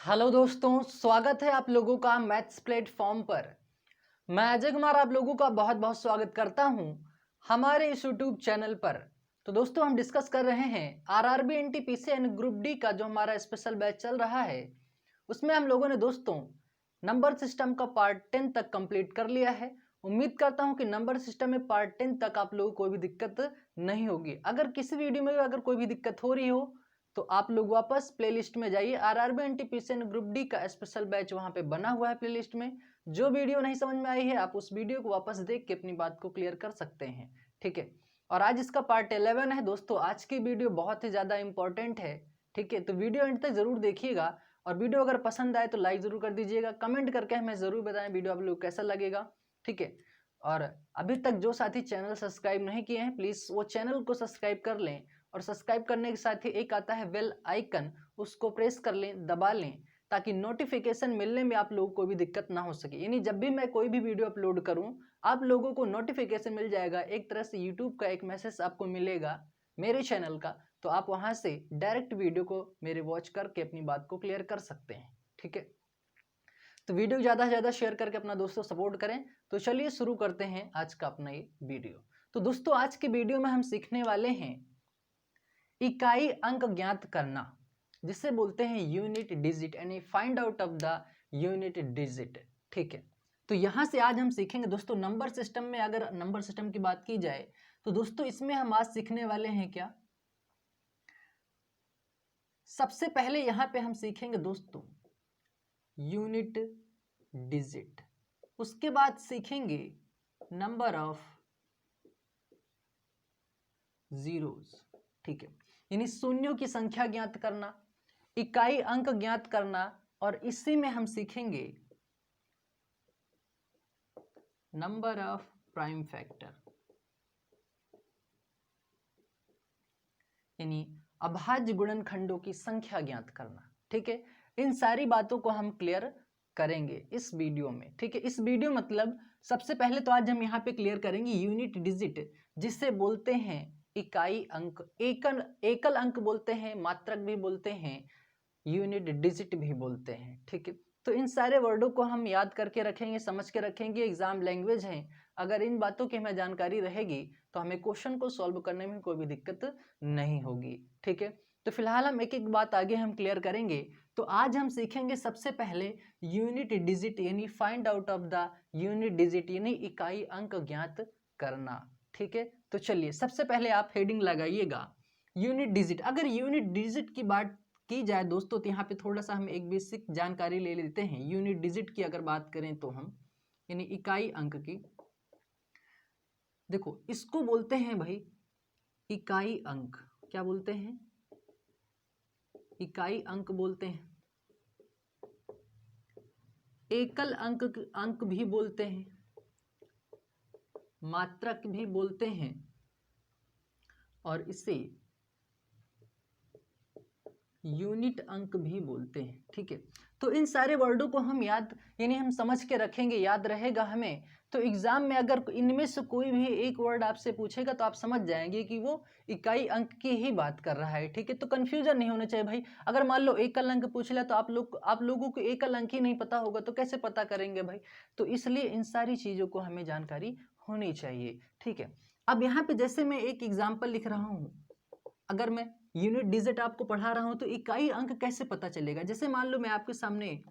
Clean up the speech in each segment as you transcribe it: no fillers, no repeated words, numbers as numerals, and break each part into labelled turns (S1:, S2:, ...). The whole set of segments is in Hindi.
S1: हेलो दोस्तों, स्वागत है आप लोगों का मैथ्स प्लेटफॉर्म पर। मैं अजय कुमार आप लोगों का बहुत बहुत स्वागत करता हूं हमारे इस यूट्यूब चैनल पर। तो दोस्तों, हम डिस्कस कर रहे हैं RRB NTPC and group D का जो हमारा स्पेशल बैच चल रहा है। उसमें हम लोगों ने दोस्तों नंबर सिस्टम का पार्ट 10 तक कंप्लीट कर लिया है। उम्मीद करता हूं कि नंबर सिस्टम में पार्ट 10 तक आप लोगों को कोई भी दिक्कत नहीं होगी। अगर किसी वीडियो में अगर कोई भी दिक्कत हो रही हो तो आप लोग वापस प्लेलिस्ट में जाइए। RRB NTPC and group D का स्पेशल बैच वहां पे बना हुआ है प्लेलिस्ट में। जो वीडियो नहीं समझ में आई है आप उस वीडियो को वापस देख के अपनी बात को क्लियर कर सकते हैं। ठीक है, और आज इसका पार्ट 11 है दोस्तों। आज की वीडियो बहुत ही ज़्यादा इंपॉर्टेंट है। ठीक है, तो वीडियो एंड तक जरूर देखिएगा और वीडियो अगर पसंद आए तो लाइक जरूर कर दीजिएगा। कमेंट करके हमें जरूर बताएं वीडियो आप लोग कैसा लगेगा। ठीक है, और अभी तक जो साथी चैनल सब्सक्राइब नहीं किए हैं प्लीज़ वो चैनल को सब्सक्राइब कर लें, और सब्सक्राइब करने के साथ ही एक आता है बेल आइकन, उसको प्रेस कर लें, दबा लें, ताकि नोटिफिकेशन मिलने में आप लोगों को भी दिक्कत ना हो सके। यानी जब भी मैं कोई भी वीडियो अपलोड करूं आप लोगों को नोटिफिकेशन मिल जाएगा। एक तरह से यूट्यूब का एक मैसेज आपको मिलेगा मेरे चैनल का, तो आप वहां से डायरेक्ट वीडियो को मेरे वॉच करके अपनी बात को क्लियर कर सकते हैं। ठीक है, तो वीडियो ज़्यादा से ज़्यादा शेयर करके अपना दोस्तों सपोर्ट करें। तो चलिए शुरू करते हैं आज का अपना ये वीडियो। तो दोस्तों, आज के वीडियो में हम सीखने वाले हैं इकाई अंक ज्ञात करना, जिसे बोलते हैं यूनिट डिजिट, यानी find out of the unit digit. ठीक है, तो यहां से आज हम सीखेंगे दोस्तों नंबर सिस्टम में। अगर नंबर सिस्टम की बात की जाए तो दोस्तों इसमें हम आज सीखने वाले हैं क्या, सबसे पहले यहां पे हम सीखेंगे दोस्तों यूनिट डिजिट। उसके बाद सीखेंगे नंबर ऑफ जीरोस। ठीक है, यानी शून्यों की संख्या ज्ञात करना, इकाई अंक ज्ञात करना, और इसी में हम सीखेंगे नंबर ऑफ प्राइम फैक्टर, यानी अभाज्य गुणनखंडों की संख्या ज्ञात करना। ठीक है, इन सारी बातों को हम क्लियर करेंगे इस वीडियो में। ठीक है, इस वीडियो मतलब सबसे पहले तो आज हम यहाँ पे क्लियर करेंगे यूनिट डिजिट, जिसे बोलते हैं इकाई अंक, एकल एकल अंक बोलते हैं, मात्रक भी बोलते हैं, यूनिट डिजिट भी बोलते हैं। ठीक है, तो इन सारे वर्डों को हम याद करके रखेंगे, समझ के रखेंगे। एग्जाम लैंग्वेज है, अगर इन बातों की हमें जानकारी रहेगी तो हमें क्वेश्चन को सॉल्व करने में कोई भी दिक्कत नहीं होगी। ठीक है, तो फिलहाल हम एक एक बात आगे हम क्लियर करेंगे। तो आज हम सीखेंगे सबसे पहले यूनिट डिजिट, यानी find out of the unit digit, यानी इकाई अंक ज्ञात करना। ठीक है, तो चलिए सबसे पहले आप हेडिंग लगाइएगा यूनिट डिजिट। अगर यूनिट डिजिट की बात की जाए दोस्तों तो यहाँ पे थोड़ा सा हम एक बेसिक जानकारी ले लेते हैं। यूनिट डिजिट की अगर बात करें तो हम, यानी इकाई अंक की, देखो इसको बोलते हैं भाई इकाई अंक। क्या बोलते हैं? इकाई अंक बोलते हैं। एकल अंक भी बोलते हैं, मात्रक भी बोलते हैं, और इसे यूनिट अंक भी बोलते हैं। ठीक है, तो इन सारे वर्डों को हम याद, यानी हम समझ के रखेंगे, याद रहेगा हमें। तो एग्जाम में अगर इनमें से कोई भी एक वर्ड आपसे पूछेगा तो आप समझ जाएंगे कि वो इकाई अंक की ही बात कर रहा है। ठीक है, तो कंफ्यूजन नहीं होना चाहिए भाई। अगर मान लो एकल अंक पूछ लिया तो आप लोगों को एकल अंक ही नहीं पता होगा तो कैसे पता करेंगे भाई। तो इसलिए इन सारी चीज़ों को हमें जानकारी होनी चाहिए। ठीक है, अब यहाँ पे जैसे मैं एक एग्जाम्पल लिख रहा हूँ, अगर मैं यूनिट डिजिट आपको पढ़ा रहा हूं तो इकाई अंक कैसे पता चलेगा। जैसे मान लो मैं आपके सामने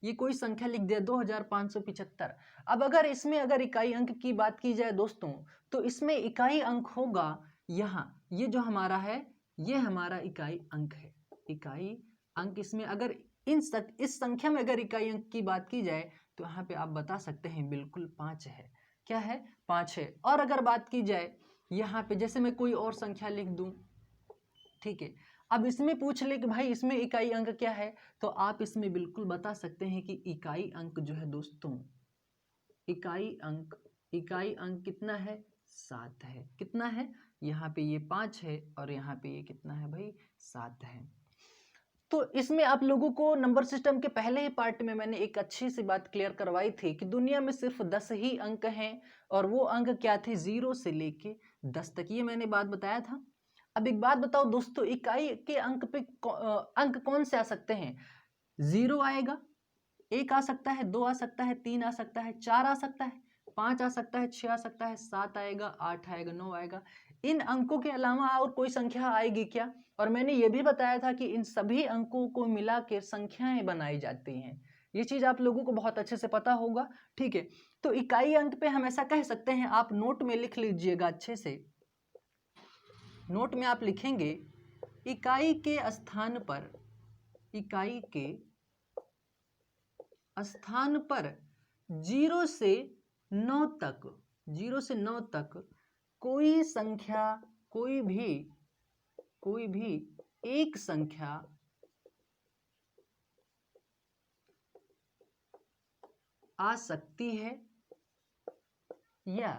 S1: ये कोई संख्या लिख दिया 2575। अब अगर इसमें अगर इकाई अंक की बात की जाए दोस्तों तो इसमें इकाई अंक होगा यहाँ, ये जो हमारा है ये हमारा इकाई अंक है। इकाई अंक इसमें अगर इस संख्या में अगर इकाई अंक की बात की जाए तो यहाँ पे आप बता सकते हैं बिल्कुल 5 है। क्या है? 5 है। और अगर बात की जाए यहाँ पे, जैसे मैं कोई और संख्या लिख दूं, ठीक है, अब इसमें पूछ ले कि भाई इसमें इकाई अंक क्या है, तो आप इसमें बिल्कुल बता सकते हैं कि इकाई अंक जो है दोस्तों, इकाई अंक कितना है? 7 है। कितना है? यहाँ पे ये 5 है और यहाँ पे ये कितना है भाई? 7 है। तो इसमें आप लोगों को नंबर सिस्टम के पहले ही पार्ट में मैंने एक अच्छी सी बात क्लियर करवाई थी कि दुनिया में सिर्फ 10 ही अंक हैं, और वो अंक क्या थे? 0 से लेके 10 तक, ये मैंने बात बताया था। अब एक बात बताओ दोस्तों, इकाई के अंक पे अंक कौन से आ सकते हैं? 0 आएगा, 1 आ सकता है, 2 आ सकता है, 3 आ सकता है, 4 आ सकता है, 5 आ सकता है, 6 आ सकता है, 7 आएगा, 8 आएगा, 9 आएगा। इन अंकों के अलावा और कोई संख्या आएगी क्या? और मैंने ये भी बताया था कि इन सभी अंकों को मिला के संख्याएं बनाई जाती हैं। ये चीज आप लोगों को बहुत अच्छे से पता होगा, ठीक है। तो इकाई अंक पे हम ऐसा कह सकते हैं, आप नोट में लिख लीजिएगा अच्छे से। नोट में आप लिखेंगे इकाई के स्थान पर, इकाई के स्थान पर 0 से 9 तक, 0 से 9 तक कोई संख्या, कोई भी एक संख्या आ सकती है या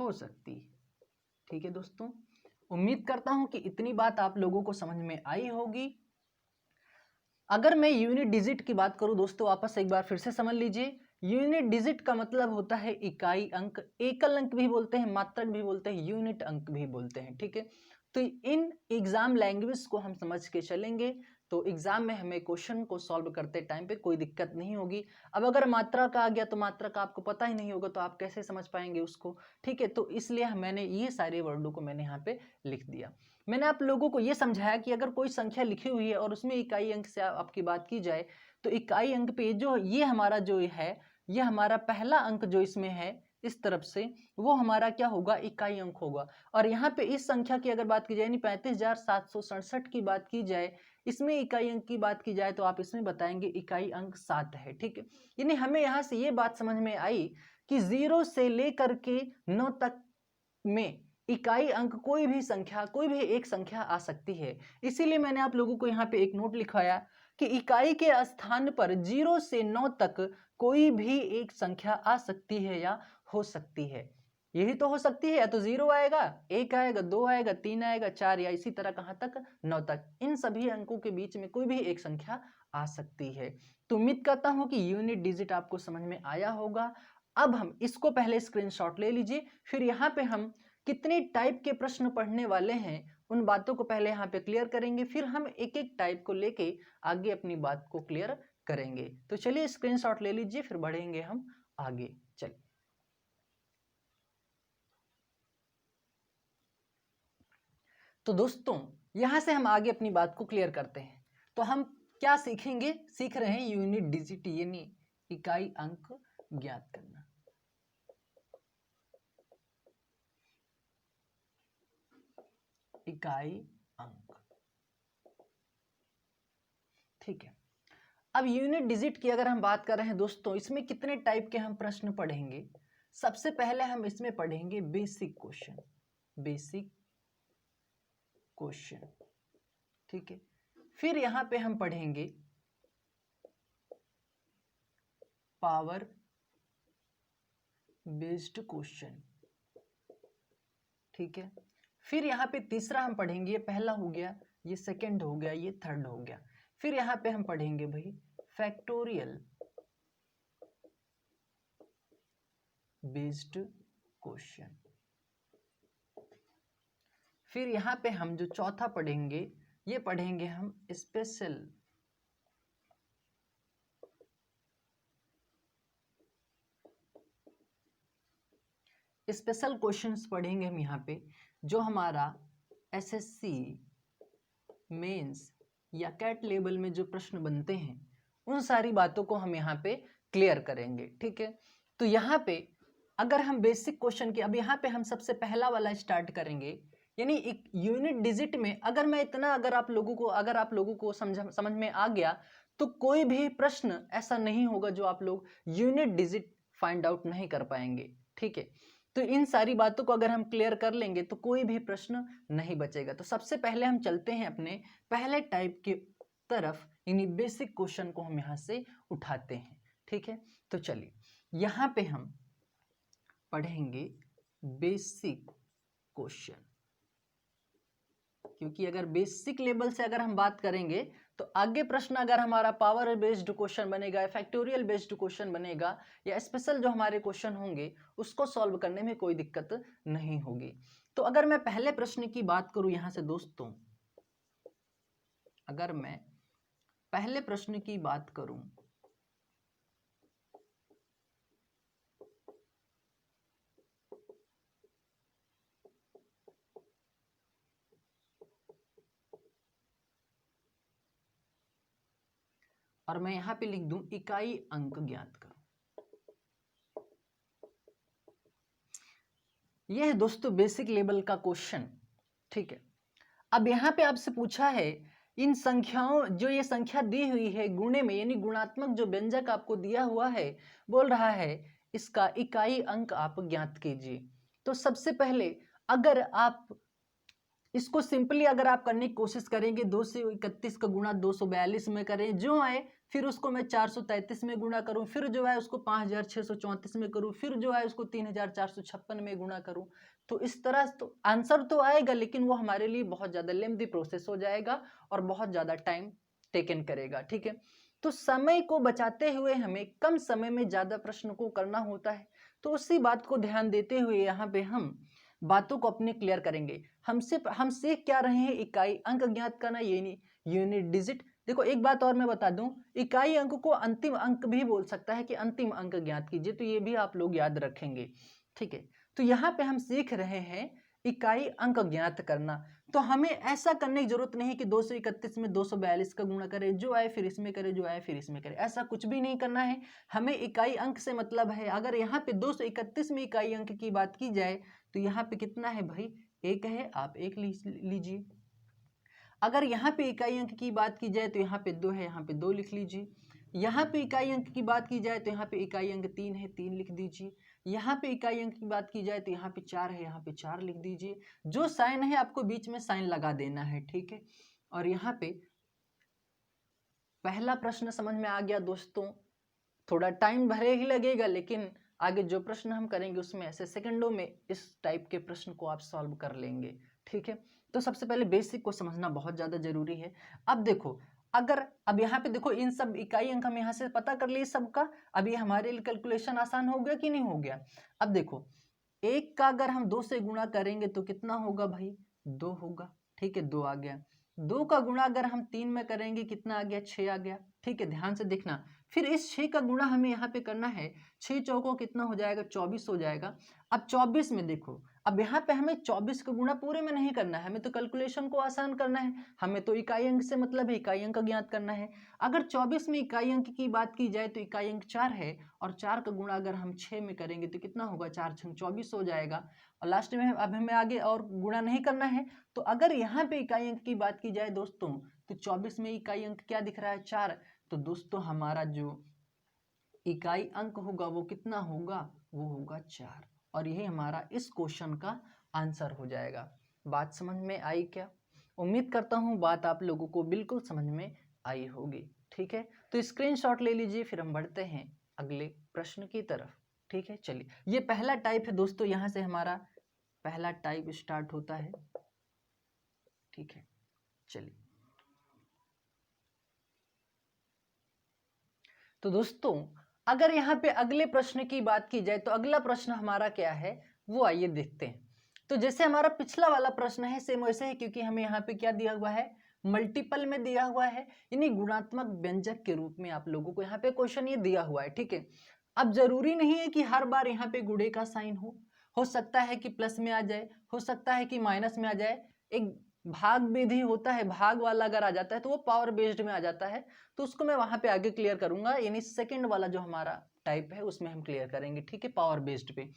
S1: हो सकती है। ठीक है दोस्तों, उम्मीद करता हूं कि इतनी बात आप लोगों को समझ में आई होगी। अगर मैं यूनिट डिजिट की बात करूं दोस्तों, वापस एक बार फिर से समझ लीजिए। यूनिट डिजिट का मतलब होता है इकाई अंक, एकल अंक भी बोलते हैं, मात्रक भी बोलते हैं, यूनिट अंक भी बोलते हैं, ठीक है। तो इन एग्जाम लैंग्वेज को हम समझ के चलेंगे तो एग्जाम में हमें क्वेश्चन को सॉल्व करते टाइम पे कोई दिक्कत नहीं होगी। अब अगर मात्रा का आ गया तो मात्रा का आपको पता ही नहीं होगा तो आप कैसे समझ पाएंगे उसको, ठीक है। तो इसलिए मैंने ये सारे वर्डों को मैंने यहाँ पे लिख दिया। मैंने आप लोगों को ये समझाया कि अगर कोई संख्या लिखी हुई है और उसमें इकाई अंक से आपकी बात की जाए तो इकाई अंक पे जो ये हमारा जो है, ये हमारा पहला अंक जो इसमें है इस तरफ से, वो हमारा क्या होगा, इकाई अंक होगा। और यहाँ पे इस संख्या की अगर बात की जाए, यानी 35,767 की बात की जाए, इसमें इकाई अंक की बात की जाए तो आप इसमें बताएंगे इकाई अंक 7 है, ठीक है। यानी हमें यहाँ से ये बात समझ में आई कि 0 से लेकर के 9 तक में इकाई अंक कोई भी संख्या, कोई भी एक संख्या आ सकती है। इसीलिए मैंने आप लोगों को यहाँ पे एक नोट लिखवाया कि इकाई के स्थान पर 0 से 9 तक कोई भी एक संख्या आ सकती है या हो सकती है। यही तो हो सकती है, या तो 0 आएगा, 1 आएगा, 2 आएगा, 3 आएगा, 4, या इसी तरह कहां तक, 9 तक। इन सभी अंकों के बीच में कोई भी एक संख्या आ सकती है। तो उम्मीद करता हूं कि यूनिट डिजिट आपको समझ में आया होगा। अब हम इसको पहले स्क्रीनशॉट ले लीजिए, फिर यहाँ पे हम कितने टाइप के प्रश्न पढ़ने वाले हैं उन बातों को पहले यहाँ पे क्लियर करेंगे, फिर हम एक एक टाइप को लेके आगे अपनी बात को क्लियर करेंगे। तो चलिए स्क्रीनशॉट ले लीजिए, फिर बढ़ेंगे हम आगे। चलिए, तो दोस्तों यहां से हम आगे अपनी बात को क्लियर करते हैं। तो हम क्या सीखेंगे, सीख रहे हैं यूनिट डिजिट यानी इकाई अंक ज्ञात करना। इकाई अंक, ठीक है। अब यूनिट डिजिट की अगर हम बात कर रहे हैं दोस्तों, इसमें कितने टाइप के हम प्रश्न पढ़ेंगे। सबसे पहले हम इसमें पढ़ेंगे बेसिक क्वेश्चन, बेसिक क्वेश्चन, ठीक है। फिर यहां पे हम पढ़ेंगे पावर बेस्ड क्वेश्चन, ठीक है। फिर यहाँ पे तीसरा हम पढ़ेंगे, ये पहला हो गया, ये सेकंड हो गया, ये थर्ड हो गया। फिर यहाँ पे हम पढ़ेंगे भाई फैक्टोरियल बेस्ड क्वेश्चन। फिर यहाँ पे हम जो चौथा पढ़ेंगे, ये पढ़ेंगे हम स्पेशल क्वेश्चंस पढ़ेंगे हम यहाँ पे, जो हमारा एसएससी मेंस या कैट लेवल में जो प्रश्न बनते हैं उन सारी बातों को हम यहाँ पे क्लियर करेंगे, ठीक है। तो यहाँ पे अगर हम बेसिक क्वेश्चन की, अब यहाँ पे हम सबसे पहला वाला स्टार्ट करेंगे, यानी एक यूनिट डिजिट में अगर मैं इतना, अगर आप लोगों को समझ में आ गया तो कोई भी प्रश्न ऐसा नहीं होगा जो आप लोग यूनिट डिजिट फाइंड आउट नहीं कर पाएंगे, ठीक है। तो इन सारी बातों को अगर हम क्लियर कर लेंगे तो कोई भी प्रश्न नहीं बचेगा। तो सबसे पहले हम चलते हैं अपने पहले टाइप की तरफ, यानी बेसिक क्वेश्चन को हम यहाँ से उठाते हैं, ठीक है। तो चलिए यहाँ पे हम पढ़ेंगे बेसिक क्वेश्चन, क्योंकि अगर बेसिक लेवल से अगर हम बात करेंगे तो आगे प्रश्न अगर हमारा पावर बेस्ड क्वेश्चन बनेगा, फैक्टोरियल बेस्ड क्वेश्चन बनेगा, या स्पेशल जो हमारे क्वेश्चन होंगे उसको सॉल्व करने में कोई दिक्कत नहीं होगी। तो अगर मैं पहले प्रश्न की बात करूं यहां से दोस्तों, अगर मैं पहले प्रश्न की बात करूं, और मैं यहां पे लिख दूं इकाई अंक ज्ञात करो। यह है दोस्तों बेसिक लेवल का क्वेश्चन, ठीक है। अब यहाँ पे आपसे पूछा है इन संख्याओं, जो ये संख्या दी हुई है गुणे में, यानी गुणात्मक जो व्यंजक आपको दिया हुआ है, बोल रहा है इसका इकाई अंक आप ज्ञात कीजिए। तो सबसे पहले अगर आप इसको सिंपली अगर आप करने की कोशिश करेंगे, 231 का गुणा 242 में करें, जो आए फिर उसको मैं 433 में गुणा करूं, फिर जो है उसको 5634 में करूं, फिर जो है उसको 3456 में गुणा करूं, तो इस तरह तो आंसर तो आएगा, लेकिन वो हमारे लिए बहुत ज़्यादा लेंथी प्रोसेस हो जाएगा और बहुत ज़्यादा टाइम टेकन करेगा, ठीक है। तो समय को बचाते हुए हमें कम समय में ज़्यादा प्रश्न को करना होता है, तो उसी बात को ध्यान देते हुए यहाँ पे हम बातों को अपने क्लियर करेंगे। हम सीख क्या रहे हैं, इकाई अंक ज्ञात करना, ये यूनिट डिजिट। देखो एक बात और मैं बता दूं, इकाई अंक को अंतिम अंक भी बोल सकता है कि अंतिम अंक ज्ञात कीजिए, तो ये भी आप लोग याद रखेंगे, ठीक है। तो यहाँ पे हम सीख रहे हैं इकाई अंक ज्ञात करना, तो हमें ऐसा करने की जरूरत नहीं है कि 231 में 242 का गुणा करें, जो आए फिर इसमें करें, जो आए फिर इसमें करें, ऐसा कुछ भी नहीं करना है। हमें इकाई अंक से मतलब है, अगर यहाँ पे 231 में इकाई अंक की बात की जाए तो यहाँ पे कितना है भाई, एक है, आप एक लीजिए। अगर यहाँ पे इकाई अंक की बात की जाए तो यहाँ पे 2 है, यहाँ पे 2 लिख लीजिए। यहाँ पे इकाई अंक की बात की जाए तो यहाँ पे इकाई अंक 3 है, 3 लिख दीजिए। यहाँ पे इकाई अंक की बात की जाए तो यहाँ पे 4 है, यहाँ पे 4 लिख दीजिए। जो साइन है आपको बीच में साइन लगा देना है, ठीक है। और यहाँ पे पहला प्रश्न समझ में आ गया दोस्तों। थोड़ा टाइम भले ही लगेगा, लेकिन आगे जो प्रश्न हम करेंगे उसमें ऐसे सेकंडों में इस टाइप के प्रश्न को आप सॉल्व कर लेंगे, ठीक है। तो सबसे पहले बेसिक को समझना बहुत ज़्यादा जरूरी है। अब देखो, अगर अब यहाँ पे देखो इन सब इकाई अंक हम यहाँ से पता कर लिए सबका, अब ये हमारे लिए कैलकुलेशन आसान हो गया कि नहीं हो गया। अब देखो, एक का अगर हम 2 से गुणा करेंगे तो कितना होगा भाई, 2 होगा, ठीक है, 2 आ गया। 2 का गुणा अगर हम 3 में करेंगे कितना आ गया, 6 आ गया, ठीक है। ध्यान से देखना, फिर इस 6 का गुणा हमें यहाँ पे करना है, 6 चौकों कितना हो जाएगा, 24 हो जाएगा। अब 24 में देखो, अब यहाँ पे हमें 24 का गुणा पूरे में नहीं करना है, हमें तो कैलकुलेशन को आसान करना है, हमें तो इकाई अंक से मतलब है, इकाई अंक ज्ञात करना है। अगर 24 में इकाई अंक की बात की जाए तो इकाई अंक 4 है, और 4 का गुणा अगर हम 6 में करेंगे तो कितना होगा, 4 छंग 24 हो जाएगा। और लास्ट में अब हमें आगे और गुणा नहीं करना है। तो अगर यहाँ पे इकाई अंक की बात की जाए दोस्तों, तो 24 में इकाई अंक क्या दिख रहा है, 4। तो दोस्तों हमारा जो इकाई अंक होगा वो कितना होगा, वो होगा 4, और यही हमारा इस क्वेश्चन का आंसर हो जाएगा। बात समझ में आई क्या? उम्मीद करता हूँ बात आप लोगों को बिल्कुल समझ में आई होगी, ठीक है। तो स्क्रीनशॉट ले लीजिए, फिर हम बढ़ते हैं अगले प्रश्न की तरफ, ठीक है। चलिए, ये पहला टाइप है दोस्तों, यहाँ से हमारा पहला टाइप स्टार्ट होता है, ठीक है। चलिए, तो दोस्तों अगर यहाँ पे अगले प्रश्न की बात की जाए तो अगला प्रश्न हमारा क्या है, वो आइए देखते हैं। तो जैसे हमारा पिछला वाला प्रश्न है सेम वैसे है, क्योंकि हमें यहाँ पे क्या दिया हुआ है, मल्टीपल में दिया हुआ है, यानी गुणात्मक व्यंजक के रूप में आप लोगों को यहाँ पे क्वेश्चन ये दिया हुआ है, ठीक है। अब जरूरी नहीं है कि हर बार यहाँ पे गुणे का साइन हो सकता है कि प्लस में आ जाए, हो सकता है कि माइनस में आ जाए। एक भाग विधि होता है, भाग वाला अगर आ जाता है तो वो पावर बेस्ड में आ जाता है, तो उसको मैं वहां पे आगे क्लियर करूंगा, यानी सेकंड वाला जो हमारा टाइप है उसमें हम क्लियर करेंगे, ठीक है, पावर बेस्ड पे।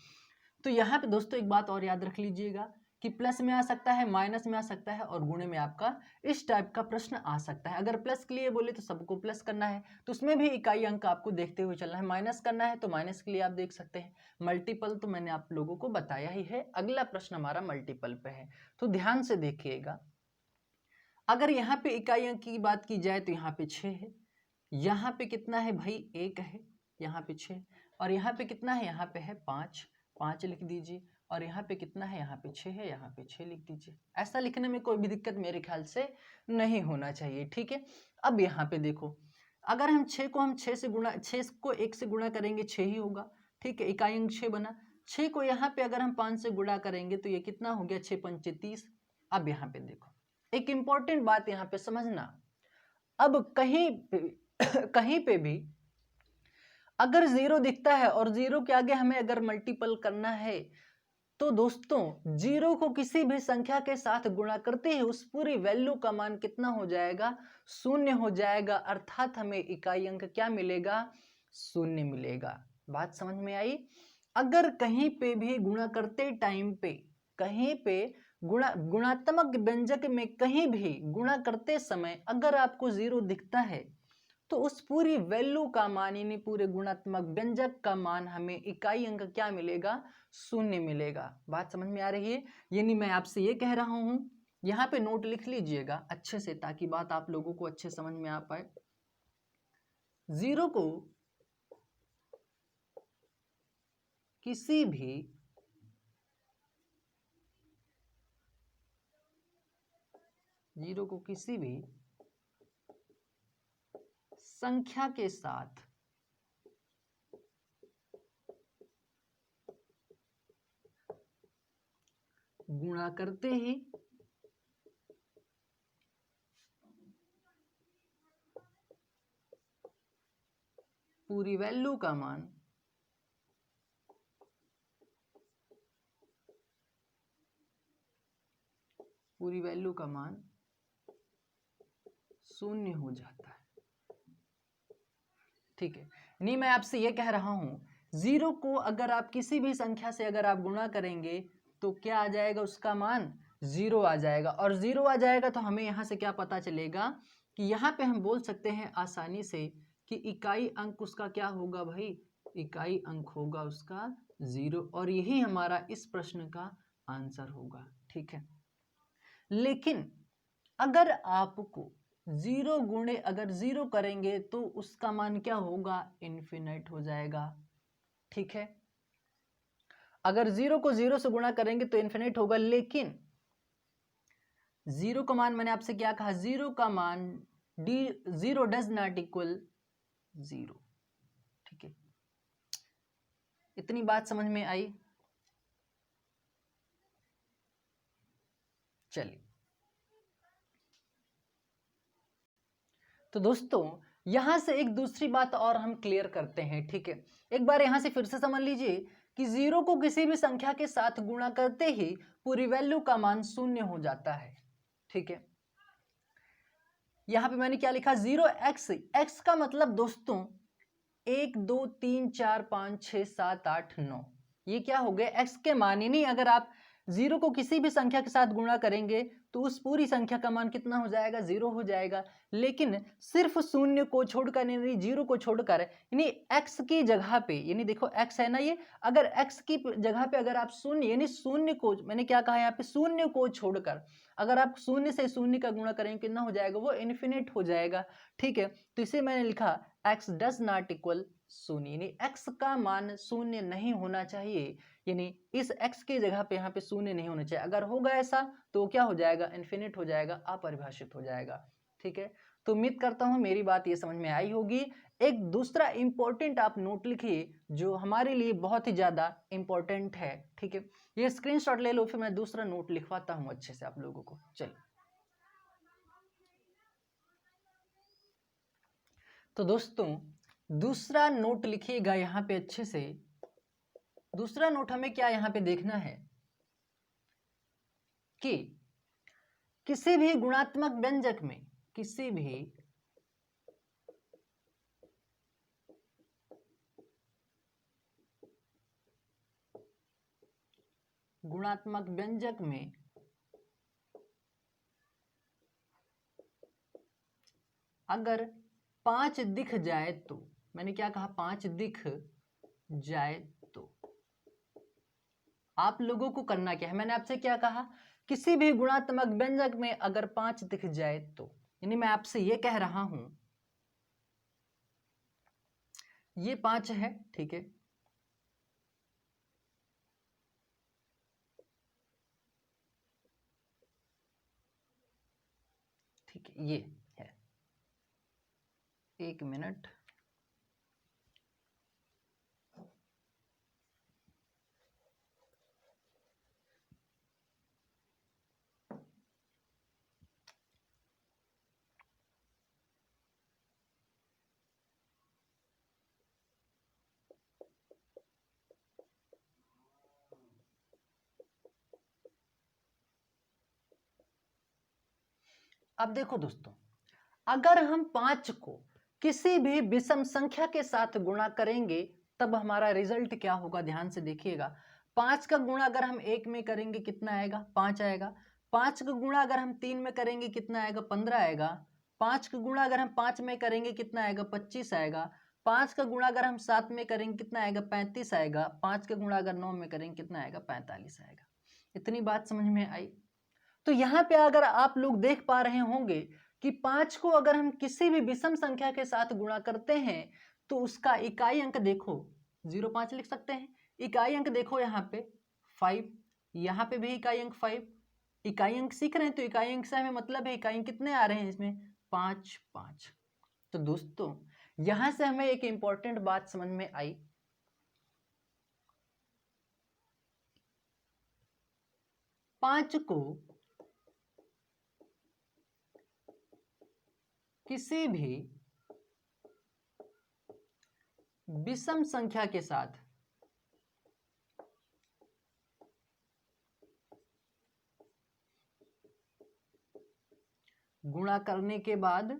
S1: तो यहाँ पे दोस्तों एक बात और याद रख लीजिएगा कि प्लस में आ सकता है, माइनस में आ सकता है, और गुणे में आपका इस टाइप का प्रश्न आ सकता है। अगर प्लस के लिए बोले तो सबको प्लस करना है, तो उसमें भी इकाई अंक आपको देखते हुए चलना है। माइनस करना है तो माइनस के लिए आप देख सकते हैं। मल्टीपल तो मैंने आप लोगों को बताया ही है। अगला प्रश्न हमारा मल्टीपल पे है, तो ध्यान से देखिएगा। अगर यहाँ पे इकाई अंक की बात की जाए तो यहाँ पे 6 है, यहाँ पे कितना है भाई, 1 है, यहाँ पे 6, और यहाँ पे कितना है, यहाँ पे है 5, 5 लिख दीजिए। और यहाँ पे कितना है, यहाँ पे 6 है, यहाँ पे 6 लिख दीजिए। ऐसा लिखने में कोई भी दिक्कत मेरे ख्याल से नहीं होना चाहिए, ठीक है। अब यहाँ पे देखो, अगर हम 6 को 6 को 1 से गुणा करेंगे 6 ही होगा, ठीक है, इकाई अंक 6 बना। 6 को यहाँ पे अगर हम 5 से गुणा करेंगे तो ये कितना हो गया, 6 पंचे 30। अब यहाँ पे देखो, एक इंपॉर्टेंट बात यहाँ पे समझना, अब कहीं पे भी अगर जीरो दिखता है और जीरो के आगे हमें अगर मल्टीपल करना है तो दोस्तों जीरो को किसी भी संख्या के साथ गुणा करते ही उस पूरी वैल्यू का मान कितना हो जाएगा, शून्य हो जाएगा। अर्थात हमें इकाई अंक क्या मिलेगा, शून्य मिलेगा। बात समझ में आई। अगर कहीं पे भी गुणा करते टाइम पे, कहीं पे गुणात्मक व्यंजक में कहीं भी गुणा करते समय अगर आपको जीरो दिखता है तो उस पूरी वैल्यू का मान यानी पूरे गुणात्मक व्यंजक का मान हमें इकाई अंक क्या मिलेगा, शून्य मिलेगा। बात समझ में आ रही है। यानी मैं आपसे ये कह रहा हूं, यहाँ पे नोट लिख लीजिएगा अच्छे से ताकि बात आप लोगों को अच्छे समझ में आ पाए। जीरो को किसी भी संख्या के साथ गुणा करते ही पूरी वैल्यू का मान शून्य हो जाता है। ठीक है। नहीं, मैं आपसे ये कह रहा हूं जीरो को अगर आप किसी भी संख्या से अगर आप गुणा करेंगे तो क्या आ जाएगा, उसका मान जीरो आ जाएगा। और जीरो आ जाएगा तो हमें यहां से क्या पता चलेगा कि यहां पे हम बोल सकते हैं आसानी से कि इकाई अंक उसका क्या होगा भाई, इकाई अंक होगा उसका जीरो। और यही हमारा इस प्रश्न का आंसर होगा। ठीक है। लेकिन अगर आपको जीरो गुणे अगर जीरो करेंगे तो उसका मान क्या होगा, इन्फिनिट हो जाएगा। ठीक है। अगर जीरो को जीरो से गुणा करेंगे तो इन्फिनिट होगा। लेकिन जीरो का मान मैंने आपसे क्या कहा, जीरो का मान zero does not equal zero. ठीक है। इतनी बात समझ में आई। चलिए, तो दोस्तों यहां से एक दूसरी बात और हम क्लियर करते हैं। ठीक है। एक बार यहां से फिर से समझ लीजिए कि जीरो को किसी भी संख्या के साथ गुणा करते ही पूरी वैल्यू का मान शून्य हो जाता है। ठीक है। यहां पे मैंने क्या लिखा, जीरो एक्स, एक्स का मतलब दोस्तों 1 2 3 4 5 6 7 8 9, ये क्या हो गए एक्स के मान। ही नहीं, अगर आप जीरो को किसी भी संख्या के साथ गुणा करेंगे तो उस पूरी संख्या का मान कितना हो जाएगा, जीरो हो जाएगा। लेकिन सिर्फ शून्य को छोड़कर यानी जीरो को छोड़कर यानी एक्स की जगह पे, यानी देखो एक्स है ना ये, अगर एक्स की जगह पे अगर आप शून्य यानी शून्य को, मैंने क्या कहा यहाँ पे, शून्य को छोड़कर अगर आप शून्य से शून्य का गुणा करेंगे कितना हो जाएगा, वो इन्फिनिट हो जाएगा। ठीक है। तो इसे मैंने लिखा x डज नॉट इक्वल शून्य, यानी x का मान शून्य नहीं होना चाहिए। यानी इस x की जगह पे यहाँ पे शून्य नहीं होना चाहिए। अगर होगा ऐसा तो क्या हो जाएगा, इन्फिनिट हो जाएगा, अपरिभाषित हो जाएगा। ठीक है। तो उम्मीद करता हूं मेरी बात ये समझ में आई होगी। एक दूसरा इंपॉर्टेंट आप नोट लिखिए जो हमारे लिए बहुत ही ज्यादा इंपॉर्टेंट है। ठीक है। ये स्क्रीनशॉट ले लो, फिर मैं दूसरा नोट लिखवाता हूं अच्छे से आप लोगों को। चलिए, तो दोस्तों दूसरा नोट लिखिएगा यहाँ पे अच्छे से। दूसरा नोट हमें क्या यहाँ पे देखना है कि किसी भी गुणात्मक व्यंजक में, किसी भी गुणात्मक व्यंजक में अगर 5 दिख जाए तो, मैंने क्या कहा, 5 दिख जाए तो आप लोगों को करना क्या है, मैंने आपसे क्या कहा, किसी भी गुणात्मक व्यंजक में अगर 5 दिख जाए तो, यानी मैं आपसे ये कह रहा हूं ये 5 है। ठीक है। ठीक है, ये है। 1 मिनट। अब देखो दोस्तों, अगर हम 5 को किसी भी विषम संख्या के साथ गुणा करेंगे तब हमारा रिजल्ट क्या होगा, ध्यान से देखिएगा। 5 का गुणा अगर हम 1 में करेंगे कितना आएगा, 5 आएगा। 5 का गुणा अगर हम 3 में करेंगे कितना आएगा, 15 आएगा। 5 का गुणा अगर हम 5 में करेंगे कितना आएगा, 25 आएगा। 5 का गुणा अगर हम 7 में करेंगे कितना आएगा, 35 आएगा। 5 का गुणा अगर 9 में करेंगे कितना आएगा, 45 आएगा। इतनी बात समझ में आई। तो यहाँ पे अगर आप लोग देख पा रहे होंगे कि 5 को अगर हम किसी भी विषम संख्या के साथ गुणा करते हैं तो उसका इकाई अंक देखो 0.5 लिख सकते हैं। इकाई अंक देखो यहाँ पे 5, यहाँ पे भी इकाई अंक 5। इकाई अंक सीख रहे हैं तो इकाई अंक से हमें मतलब है इकाई अंक कितने आ रहे हैं इसमें, 5 5। तो दोस्तों यहां से हमें एक इंपॉर्टेंट बात समझ में आई। पांच को किसी भी विषम संख्या के साथ गुणा करने के बाद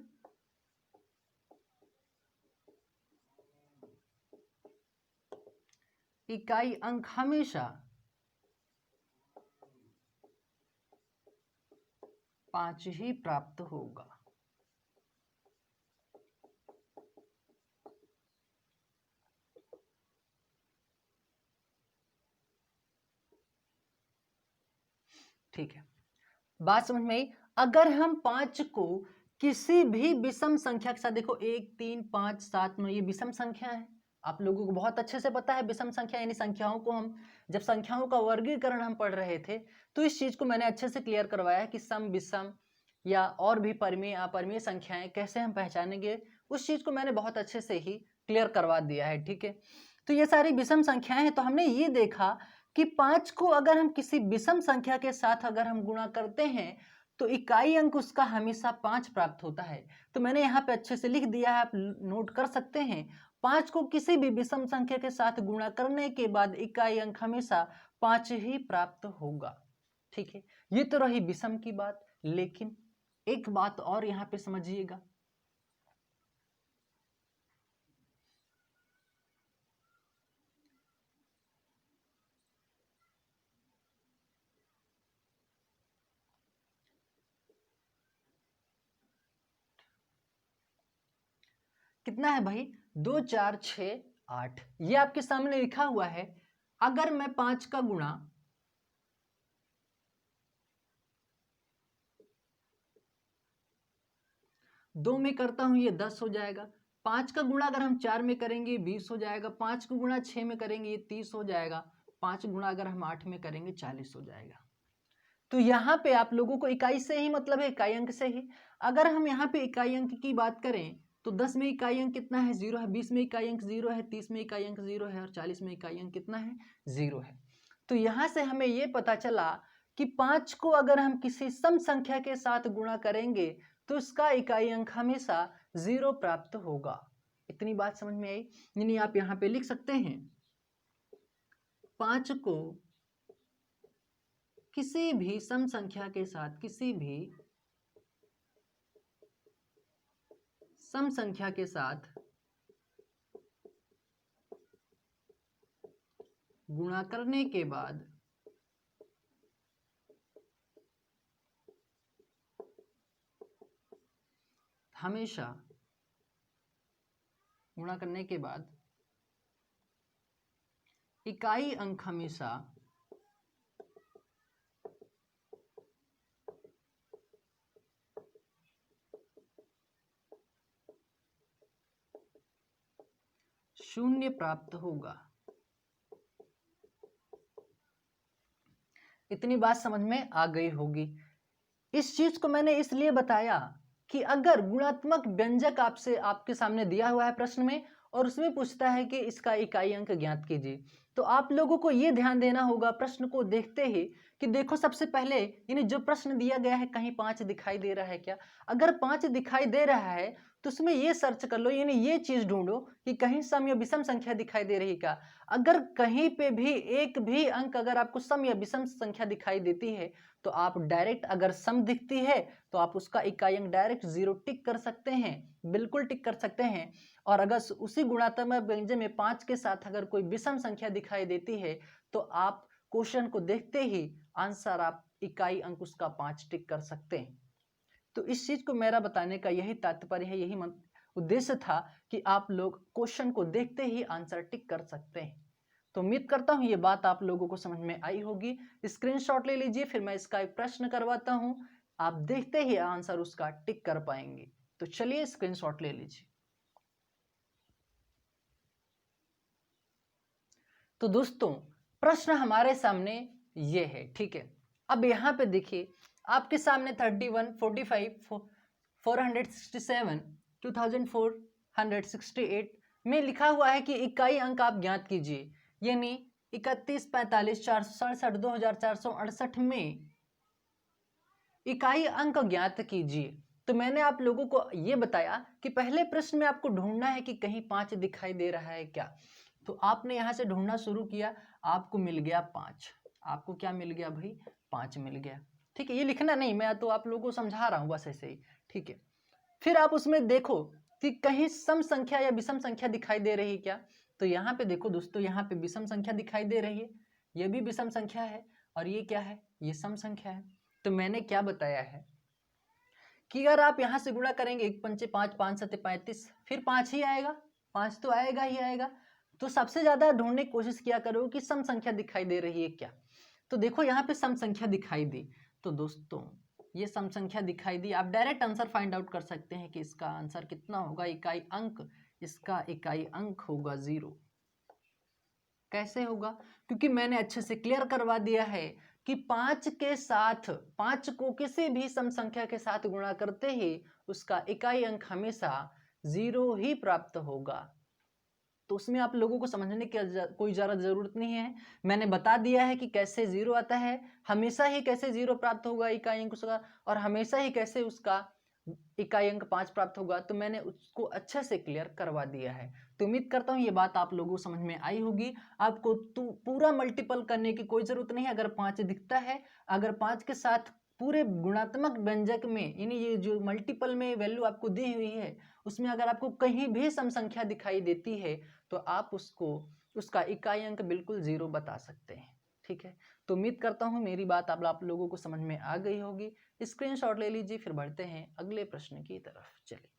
S1: इकाई अंक हमेशा 5 ही प्राप्त होगा। ठीक है, बात समझ में आई। अगर हम 5 को किसी भी विषम संख्या के साथ, देखो 1 3 5 7 9 ये विषम संख्या है, आप लोगों को बहुत अच्छे से पता है विषम संख्या यानी संख्याओं को हम जब संख्याओं का वर्गीकरण हम पढ़ रहे थे तो इस चीज को मैंने अच्छे से क्लियर करवाया कि सम विषम या और भी परिमेय अपरिमेय संख्याएं कैसे हम पहचानेंगे, उस चीज को मैंने बहुत अच्छे से ही क्लियर करवा दिया है। ठीक है, तो ये सारी विषम संख्याएं हैं। तो हमने ये देखा कि 5 को अगर हम किसी विषम संख्या के साथ अगर हम गुणा करते हैं तो इकाई अंक उसका हमेशा 5 प्राप्त होता है। तो मैंने यहाँ पे अच्छे से लिख दिया है, आप नोट कर सकते हैं। 5 को किसी भी विषम संख्या के साथ गुणा करने के बाद इकाई अंक हमेशा 5 ही प्राप्त होगा। ठीक है, ये तो रही विषम की बात, लेकिन एक बात और यहाँ पे समझिएगा। कितना है भाई, 2 4 6 8, ये आपके सामने लिखा हुआ है। अगर मैं 5 का गुणा 2 में करता हूं ये 10 हो जाएगा। 5 का गुणा अगर हम 4 में करेंगे 20 हो जाएगा। 5 का गुणा 6 में करेंगे ये 30 हो जाएगा। 5 गुणा अगर हम 8 में करेंगे 40 हो जाएगा। तो यहाँ पे आप लोगों को इकाई से ही मतलब है, इकाई अंक से ही। अगर हम यहाँ पे इकाई अंक की बात करें तो 10 में इकाई अंक कितना है, 0 है। 20 में इकाई अंक 0 है। 30 में इकाई अंक 0 है और 40 में इकाई अंक कितना है, 0 है। तो यहाँ से हमें ये पता चला कि 5 को अगर हम किसी सम संख्या के साथ गुणा करेंगे तो उसका इकाई अंक हमेशा 0 प्राप्त होगा। इतनी बात समझ में आई। यानी आप यहाँ पे लिख सकते हैं 5 को किसी भी सम संख्या के साथ, किसी भी सम संख्या के साथ गुणा करने के बाद हमेशा गुणा करने के बाद इकाई अंक हमेशा 0 प्राप्त होगा। इतनी बात समझ में आ गई होगी। इस चीज को मैंने इसलिए बताया कि अगर गुणात्मक व्यंजक आपसे आपके सामने दिया हुआ है प्रश्न में और उसमें पूछता है कि इसका इकाई अंक ज्ञात कीजिए, तो आप लोगों को यह ध्यान देना होगा प्रश्न को देखते ही कि देखो सबसे पहले यानी जो प्रश्न दिया गया है कहीं 5 दिखाई दे रहा है क्या। अगर 5 दिखाई दे रहा है तो उसमें ये सर्च कर लो, यानी ये चीज ढूंढो कि कहीं सम या विषम संख्या दिखाई दे रही क्या। अगर कहीं पे भी एक भी अंक अगर आपको सम या विषम संख्या दिखाई देती है तो आप डायरेक्ट, अगर सम दिखती है तो आप उसका इकाई अंक डायरेक्ट 0 टिक कर सकते हैं, बिल्कुल टिक कर सकते हैं। और अगर उसी गुणात्मक व्यंजक में 5 के साथ अगर कोई विषम संख्या दिखाई देती है तो आप क्वेश्चन को देखते ही आंसर आप इकाई अंक उसका 5 टिक कर सकते हैं। तो इस चीज को मेरा बताने का यही तात्पर्य है, यही उद्देश्य था कि आप लोग क्वेश्चन को देखते ही आंसर टिक कर सकते हैं। तो उम्मीद करता हूं ये बात आप लोगों को समझ में आई होगी। स्क्रीनशॉट ले लीजिए, फिर मैं इसका एक प्रश्न करवाता हूं, आप देखते ही आंसर उसका टिक कर पाएंगे। तो चलिए स्क्रीनशॉट ले लीजिए। तो दोस्तों प्रश्न हमारे सामने ये है, ठीक है। अब यहाँ पे देखिए आपके सामने 31, 45, 467, 2468 में लिखा हुआ है कि इकाई अंक आप ज्ञात कीजिए, यानी 31, 45, 467, 2468 में इकाई अंक ज्ञात कीजिए। तो मैंने आप लोगों को ये बताया कि पहले प्रश्न में आपको ढूंढना है कि कहीं 5 दिखाई दे रहा है क्या। तो आपने यहां से ढूंढना शुरू किया, आपको मिल गया 5। आपको क्या मिल गया भाई? 5 मिल गया, ठीक है। ये लिखना नहीं, मैं तो आप लोगों को समझा रहा हूं बस ऐसे ही, ठीक है। फिर आप उसमें देखो कि कहीं सम संख्या या विषम संख्या दिखाई दे रही है क्या। तो यहाँ पे देखो दोस्तों, यहाँ पे विषम संख्या दिखाई दे रही है, ये भी विषम संख्या है, और ये क्या है? ये सम संख्या है। तो मैंने क्या बताया है कि अगर आप यहाँ से गुणा करेंगे 1 पंचे 5, 5 सत्ते 35, फिर 5 ही आएगा, 5 तो आएगा ही आएगा। तो सबसे ज्यादा ढूंढने की कोशिश किया करो कि सम संख्या दिखाई दे रही है क्या। तो देखो यहाँ पे सम संख्या दिखाई दी, तो दोस्तों ये सम संख्या दिखाई दी, आप डायरेक्ट आंसर फाइंड आउट कर सकते हैं कि इसका आंसर कितना होगा, इकाई अंक। इसका इकाई अंक होगा 0। कैसे होगा? क्योंकि मैंने अच्छे से क्लियर करवा दिया है कि 5 के साथ, 5 को किसी भी सम संख्या के साथ गुणा करते ही उसका इकाई अंक हमेशा 0 ही प्राप्त होगा। तो उसमें आप लोगों को समझने की कोई ज़्यादा जरूरत नहीं है, मैंने बता दिया है कि कैसे 0 आता है, हमेशा ही कैसे 0 प्राप्त होगा इकाई अंक उसका, और हमेशा ही कैसे उसका इकाई अंक 5 प्राप्त होगा। तो मैंने उसको अच्छे से क्लियर करवा दिया है। तो उम्मीद करता हूँ ये बात आप लोगों को समझ में आई होगी। आपको पूरा मल्टीपल करने की कोई जरूरत नहीं है। अगर 5 दिखता है, अगर 5 के साथ पूरे गुणात्मक व्यंजक में, यानी ये जो मल्टीपल में वैल्यू आपको दी हुई है उसमें अगर आपको कहीं भी सम संख्या दिखाई देती है तो आप उसको, उसका इकाई अंक बिल्कुल 0 बता सकते हैं, ठीक है। तो उम्मीद करता हूँ मेरी बात आप लोगों को समझ में आ गई होगी। स्क्रीनशॉट ले लीजिए, फिर बढ़ते हैं अगले प्रश्न की तरफ। चलिए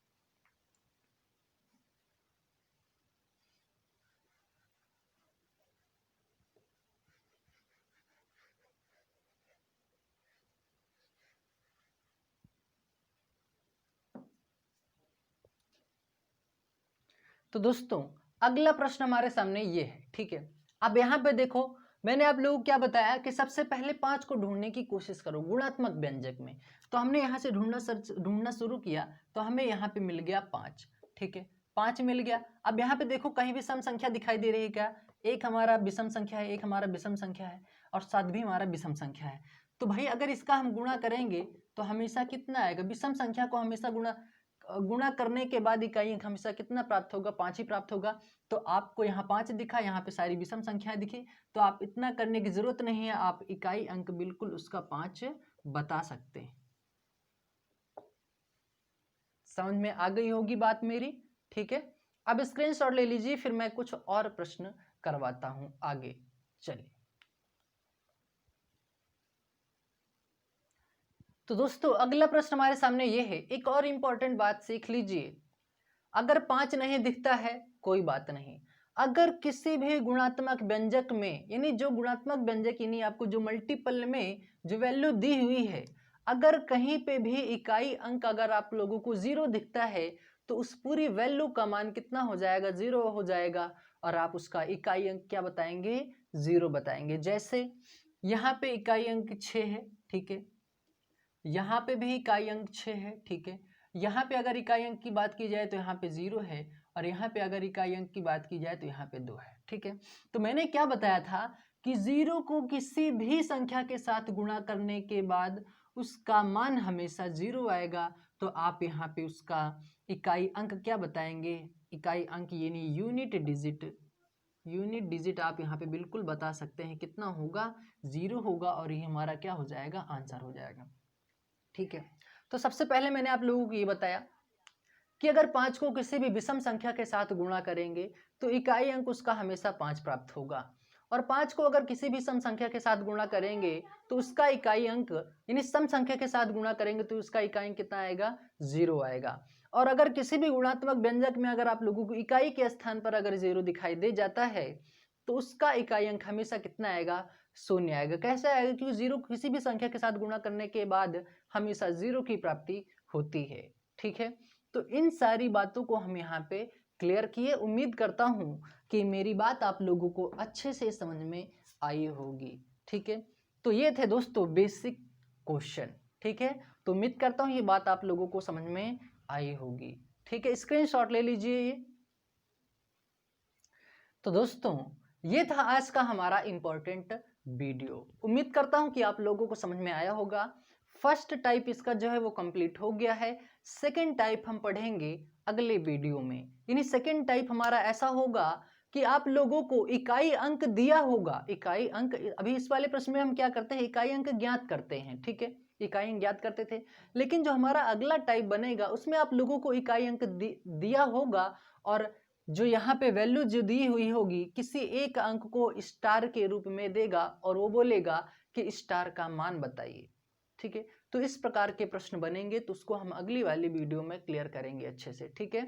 S1: तो दोस्तों अगला प्रश्न हमारे सामने ये है, ठीक है। अब यहाँ पे देखो मैंने आप लोगों को क्या बताया कि सबसे पहले 5 को ढूंढने की कोशिश करो गुणात्मक व्यंजक में। तो हमने यहाँ से ढूंढना शुरू किया, तो हमें यहाँ पे मिल गया 5, ठीक है। 5 मिल गया। अब यहाँ पे देखो कहीं भी सम संख्या दिखाई दे रही है क्या? एक हमारा विषम संख्या है, एक हमारा विषम संख्या है, और 7 भी हमारा विषम संख्या है। तो भाई अगर इसका हम गुणा करेंगे तो हमेशा कितना आएगा? विषम संख्या को हमेशा गुणा करने के बाद इकाई अंक हमेशा कितना प्राप्त होगा? 5 ही प्राप्त होगा। तो आपको यहाँ 5 दिखा, यहाँ पे सारी विषम संख्याएं दिखी, तो आप इतना करने की जरूरत नहीं है, आप इकाई अंक बिल्कुल उसका 5 बता सकते हैं। समझ में आ गई होगी बात मेरी, ठीक है। अब स्क्रीनशॉट ले लीजिए, फिर मैं कुछ और प्रश्न करवाता हूं आगे। चलिए तो दोस्तों अगला प्रश्न हमारे सामने ये है, एक और इंपॉर्टेंट बात सीख लीजिए। अगर 5 नहीं दिखता है कोई बात नहीं, अगर किसी भी गुणात्मक व्यंजक में, यानी जो गुणात्मक व्यंजक यानी आपको जो मल्टीपल में जो वैल्यू दी हुई है, अगर कहीं पे भी इकाई अंक अगर आप लोगों को 0 दिखता है तो उस पूरी वैल्यू का मान कितना हो जाएगा? 0 हो जाएगा, और आप उसका इकाई अंक क्या बताएंगे? 0 बताएंगे। जैसे यहाँ पे इकाई अंक 6 है, ठीक है, यहाँ पे भी इकाई अंक 6 है, ठीक है। यहाँ पे अगर इकाई अंक की बात की जाए तो यहाँ पे 0 है, और यहाँ पे अगर इकाई अंक की बात की जाए तो यहाँ पे 2 है, ठीक है। तो मैंने क्या बताया था कि 0 को किसी भी संख्या के साथ गुणा करने के बाद उसका मान हमेशा 0 आएगा, तो आप यहाँ पे उसका इकाई अंक क्या बताएंगे? इकाई अंक यानी यूनिट डिजिट आप यहाँ पे बिल्कुल बता सकते हैं कितना होगा, 0 होगा, और ये हमारा क्या हो जाएगा? आंसर हो जाएगा। ठीक है, तो सबसे पहले मैंने आप लोगों को ये बताया कि अगर 5 को किसी भी विषम संख्या के साथ गुणा करेंगे तो इकाई अंक उसका हमेशा 5 प्राप्त होगा, और 5 को अगर किसी भी सम संख्या के साथ गुणा करेंगे तो उसका इकाई अंक यानी सम संख्या के साथ गुणा करेंगे तो उसका इकाई अंक कितना आएगा? 0 आएगा। और अगर किसी भी गुणात्मक व्यंजक में अगर आप लोगों को इकाई के स्थान पर अगर 0 दिखाई दे जाता है तो उसका इकाई अंक हमेशा कितना आएगा? 0 आएगा। कैसे आएगा? क्योंकि 0 किसी भी संख्या के साथ गुणा करने के बाद हमेशा 0 की प्राप्ति होती है। ठीक है, तो इन सारी बातों को हम यहाँ पे क्लियर किए। उम्मीद करता हूँ कि मेरी बात आप लोगों को अच्छे से समझ में आई होगी। ठीक है, तो ये थे दोस्तों बेसिक क्वेश्चन। ठीक है, तो उम्मीद करता हूँ ये बात आप लोगों को समझ में आई होगी। ठीक है, स्क्रीनशॉट ले लीजिए ये। तो दोस्तों ये था आज का हमारा इंपॉर्टेंट वीडियो। उम्मीद करता हूँ कि आप लोगों को समझ में आया होगा। फर्स्ट टाइप इसका जो है वो कंप्लीट हो गया है। सेकंड टाइप हम पढ़ेंगे अगले वीडियो में। यानी सेकंड टाइप हमारा ऐसा होगा कि आप लोगों को इकाई अंक दिया होगा। इकाई अंक अभी इस वाले प्रश्न में हम क्या करते हैं? इकाई अंक ज्ञात करते हैं। ठीक है, इकाई अंक ज्ञात करते थे, लेकिन जो हमारा अगला टाइप बनेगा उसमें आप लोगों को इकाई अंक दिया होगा, और जो यहाँ पे वैल्यू जो दी हुई होगी किसी एक अंक को स्टार के रूप में देगा और वो बोलेगा कि स्टार का मान बताइए। ठीक है, तो इस प्रकार के प्रश्न बनेंगे, तो उसको हम अगली वाली वीडियो में क्लियर करेंगे अच्छे से। ठीक है,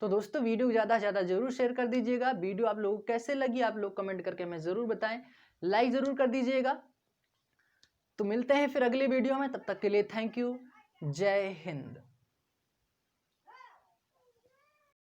S1: तो दोस्तों वीडियो ज़्यादा से ज़्यादा जरूर शेयर कर दीजिएगा। वीडियो आप लोगों को कैसे लगी आप लोग कमेंट करके हमें ज़रूर बताएं, लाइक ज़रूर कर दीजिएगा। तो मिलते हैं फिर अगली वीडियो में, तब तक के लिए थैंक यू। जय हिंद।